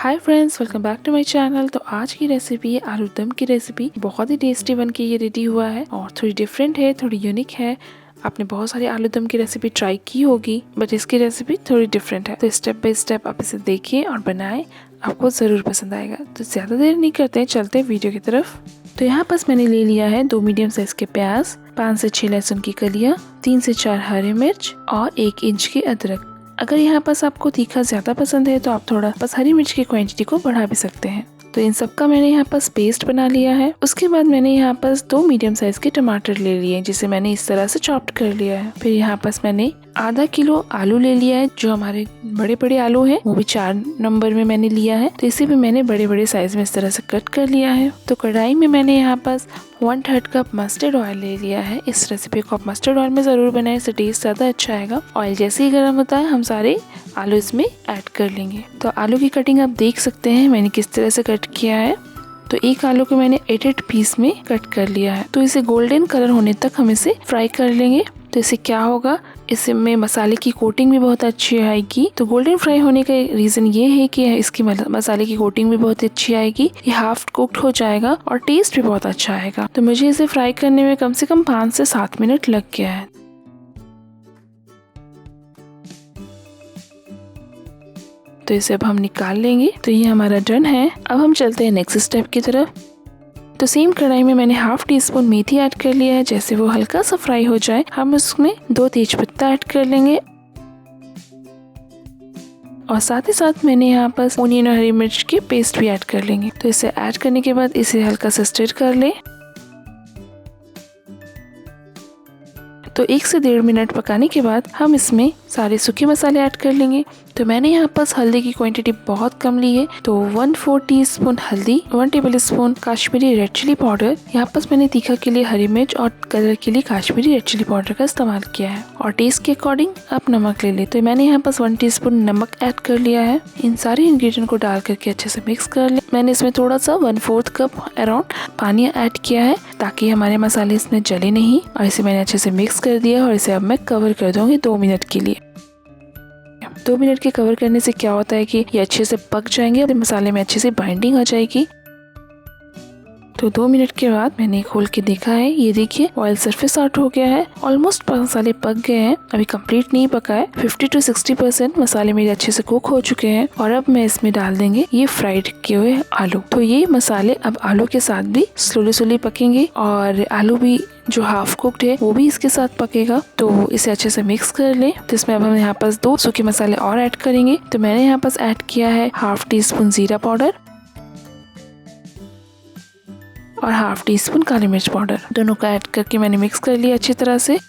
Hi friends, welcome back to my channel. तो आज की रेसिपी है आलू दम की रेसिपी। बहुत ही टेस्टी बन के ये रेडी हुआ है और थोड़ी डिफरेंट है, थोड़ी यूनिक है। आपने बहुत सारी आलू दम की रेसिपी ट्राई की होगी, बट इसकी रेसिपी थोड़ी डिफरेंट है। तो स्टेप बाय स्टेप आप इसे देखिए और बनाएं, आपको ज़रूर पसंद आएगा। तो ज़्यादा देर नहीं करते हैं, चलते हैं वीडियो की तरफ। तो यहाँ पास मैंने ले लिया है 2 मीडियम साइज के प्याज, 5 से 6 लहसुन की कलियाँ, 3 से 4 हरी मिर्च और 1 इंच की अदरक। अगर यहाँ पास आपको तीखा ज़्यादा पसंद है तो आप थोड़ा बस हरी मिर्च की क्वांटिटी को बढ़ा भी सकते हैं। तो इन सब का मैंने यहाँ पास पेस्ट बना लिया है। उसके बाद मैंने यहाँ पास 2 मीडियम साइज के टमाटर ले लिए, जिसे मैंने इस तरह से चॉप्ड कर लिया है। फिर यहाँ पास मैंने आधा किलो आलू ले लिया है, जो हमारे बड़े बड़े आलू हैं, वो भी 4 नंबर में मैंने लिया है। तो इसे भी मैंने बड़े बड़े साइज में इस तरह से कट कर लिया है। तो कढ़ाई में मैंने यहाँ पास 1/3 कप मस्टर्ड ऑयल ले लिया है। इस रेसिपी को आप मस्टर्ड ऑयल में ज़रूर बनाएं, इससे टेस्ट ज़्यादा अच्छा आएगा। ऑयल जैसे ही गर्म होता है हम सारे आलू इसमें ऐड कर लेंगे। तो आलू की कटिंग आप देख सकते हैं मैंने किस तरह से कट किया है। तो एक आलू को मैंने 8 पीस में कट कर लिया है। तो इसे गोल्डन कलर होने तक हम इसे फ्राई कर लेंगे। तो इससे क्या होगा, इसमें मसाले की कोटिंग भी बहुत अच्छी आएगी। तो गोल्डन फ्राई होने का रीज़न ये है कि इसकी मसाले की कोटिंग भी बहुत अच्छी आएगी, ये हाफ कुक्ड हो जाएगा और टेस्ट भी बहुत अच्छा आएगा। तो मुझे इसे फ्राई करने में कम से कम 5 से 7 मिनट लग गया है। तो इसे अब हम निकाल लेंगे। तो ये हमारा डन है। अब हम चलते हैं नेक्स्ट स्टेप की तरफ। तो सेम कढ़ाई में मैंने हाफ टी स्पून मेथी ऐड कर लिया है। जैसे वो हल्का सा फ्राई हो जाए हम उसमें 2 तेज पत्ता ऐड कर लेंगे और साथ ही साथ मैंने यहाँ पर ओनियन और हरी मिर्च की पेस्ट भी ऐड कर लेंगे। तो इसे ऐड करने के बाद इसे हल्का सा स्टिर कर ले। तो 1 से 1.5 मिनट पकाने के बाद हम इसमें सारे सूखे मसाले ऐड कर लेंगे। तो मैंने यहाँ पास हल्दी की क्वांटिटी बहुत कम ली है। तो 1/4 टीस्पून हल्दी, 1 tablespoon Kashmiri red chilli powder. यहाँ पास मैंने तीखा के लिए हरी मिर्च और कलर के लिए काश्मीरी रेड चिली पाउडर का इस्तेमाल किया है। और टेस्ट के अकॉर्डिंग आप नमक ले ले। तो मैंने यहाँ पास 1 टीस्पून नमक ऐड कर लिया है। इन सारे इंग्रेडिएंट को डाल करके अच्छे से मिक्स कर ले। मैंने इसमें थोड़ा सा 1/4 कप अराउंड पानी ऐड किया है, ताकि हमारे मसाले इसमें जले नहीं। और इसे मैंने अच्छे से मिक्स कर दिया और इसे अब मैं कवर कर दूंगी 2 मिनट के लिए। 2 मिनट के कवर करने से क्या होता है कि ये अच्छे से पक जाएंगे और मसाले में अच्छे से बाइंडिंग हो जाएगी। तो 2 मिनट के बाद मैंने खोल के देखा है, ये देखिए ऑयल सरफेस आउट हो गया है। ऑलमोस्ट मसाले पक गए हैं, अभी कंप्लीट नहीं पका है। 50 to 60% मसाले मेरे अच्छे से कुक हो चुके हैं। और अब मैं इसमें डाल देंगे ये फ्राइड किए हुए आलू। तो ये मसाले अब आलू के साथ भी स्लोली पकेंगे और आलू भी जो हाफ कुक्ड है वो भी इसके साथ पकेगा। तो इसे अच्छे से मिक्स कर ले। तो इसमें अब हम यहाँ पास 2 सूखे मसाले और ऐड करेंगे। तो मैंने यहाँ पास ऐड किया है हाफ टीस्पून जीरा पाउडर और हाफ टीस्पून काली मिर्च पाउडर। दोनों को ऐड करके मैंने मिक्स कर लिया अच्छी तरह से।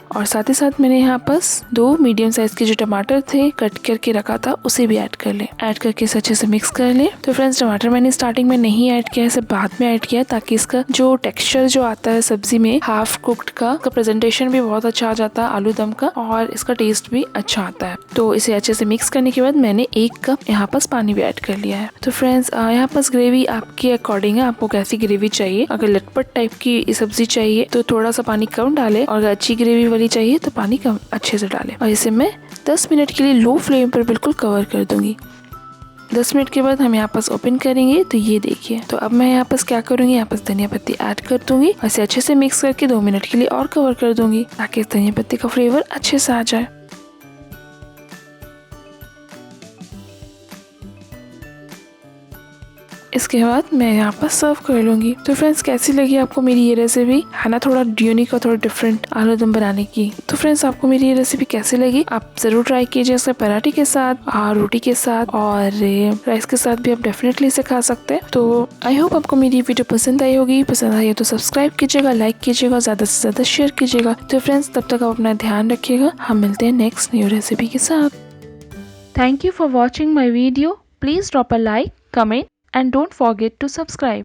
और साथ ही साथ मैंने यहाँ पास 2 मीडियम साइज के जो टमाटर थे कट करके रखा था, उसे भी ऐड कर ले। ऐड करके इसे अच्छे से मिक्स कर ले। तो फ्रेंड्स, टमाटर मैंने स्टार्टिंग में नहीं ऐड किया है, इसे बाद में ऐड किया है, ताकि इसका जो टेक्सचर जो आता है सब्जी में हाफ कुक्ड का प्रेजेंटेशन भी बहुत अच्छा आ जाता है आलू दम का, और इसका टेस्ट भी अच्छा आता है। तो इसे अच्छे से मिक्स करने के बाद मैंने 1 कप यहाँ पास पानी भी ऐड कर लिया है। तो फ्रेंड्स, यहाँ पास ग्रेवी आपके अकॉर्डिंग है, आपको कैसी ग्रेवी चाहिए। अगर लटपट टाइप की सब्जी चाहिए तो थोड़ा सा पानी कम डाले, और अगर अच्छी ग्रेवी वाली चाहिए तो पानी कम अच्छे से डालें। और इसे मैं 10 मिनट के लिए लो फ्लेम पर बिल्कुल कवर कर दूंगी। 10 मिनट के बाद हम यहाँ पास ओपन करेंगे। तो ये देखिए, तो अब मैं यहाँ पास क्या करूँगी, यहाँ पास धनिया पत्ती ऐड कर दूंगी। इसे अच्छे से मिक्स करके 2 मिनट के लिए और कवर कर दूंगी, ताकि धनिया पत्ती का फ्लेवर अच्छे से आ जाए। इसके बाद मैं यहाँ पर सर्व कर लूँगी। तो फ्रेंड्स, कैसी लगी आपको मेरी ये रेसिपी, है ना थोड़ा यूनिक और थोड़ा डिफरेंट आलू दम बनाने की। तो फ्रेंड्स, आपको मेरी ये रेसिपी कैसी लगी, आप जरूर ट्राई कीजिए। इसे पराठे के साथ, रोटी के साथ और राइस के साथ भी आप डेफिनेटली इसे खा सकते हैं। तो आई होप आपको मेरी वीडियो पसंद आई होगी। पसंद आई है तो सब्सक्राइब कीजिएगा, लाइक कीजिएगा, ज़्यादा से ज़्यादा शेयर कीजिएगा। तो फ्रेंड्स, तब तक आप अपना ध्यान रखिएगा। हम मिलते हैं नेक्स्ट न्यू रेसिपी के साथ। Thank you for watching my video. Please drop a like, comment and don't forget to subscribe.